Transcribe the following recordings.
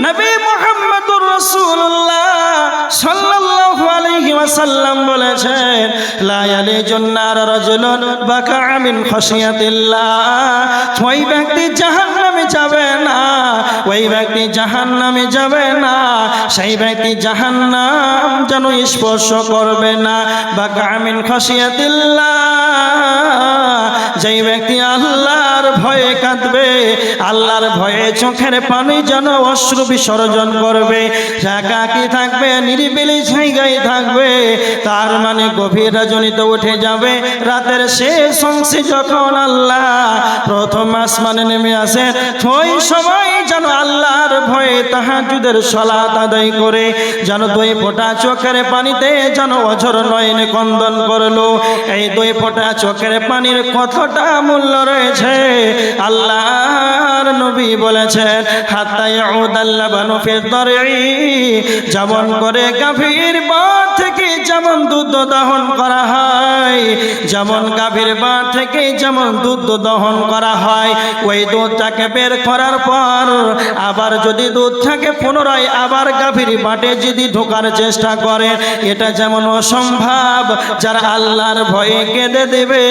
নবী মুহাম্মদুর রাসূলুল্লাহ সাল্লাল্লাহু আলাইহি ওয়াসাল্লাম বলেছেন, লা ইয়ালিজুন নার রাজুলুন বাকা মিন খাশিয়াতিল্লাহ। ওই ব্যক্তি জাহান্নামে যাবে না, ওই ব্যক্তি জাহান্নামে যাবে না, সেই ব্যক্তি জাহান্নাম যেন স্পর্শ করবে না। বাকা মিন খাশিয়াতিল্লাহ, যেই ব্যক্তি আল্লাহর ভয়ে কাঁদবে, আল্লাহর ভয়ে চোখের পানি যেন অশ্রু বিসর্জন করবে, একাকী থাকবে, নিরিবিলি জায়গায় থাকবে, তার মানে গভীর রজনীতে উঠে যাবে। রাতের শেষ অংশে যখন আল্লাহ প্রথম আসমানে নেমে আসেন, ওই সময় যেন আল্লাহর ভয়ে তাহাজ্জুদের সালাত আদায় করে যেন দুই ফোঁটা চোখের পানিতে যেন অঝর নয়নে ক্রন্দন করলো। এই দুই ফোঁটা চোখের পানির কতটা মূল্য রয়েছে আল্লাহর নবী বলেছেন, হাত্তা ইয়াউদাল লাবানু ফি দারই, যেমন করে গাভীর বাট থেকে যেমন দুধ দহন করা হয়, যেমন গাভীর বাট থেকে যেমন দুধ দহন করা হয়, ওই দুধটাকে বের করার পর আবার যদি দুধটাকে পুনরায় আবার গাভীর বাটে যদি ঢোকার চেষ্টা করে, এটা যেমন অসম্ভব। যারা আল্লাহর ভয়ে কেঁদে দেবে,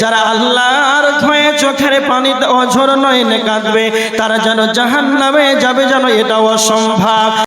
যারা আল্লাহর ভয়ে চোখের পানিতে অঝর নয়নে কাঁদবে, তারা যেন জাহান্নামে যাবে, যেন এটা অসম্ভব।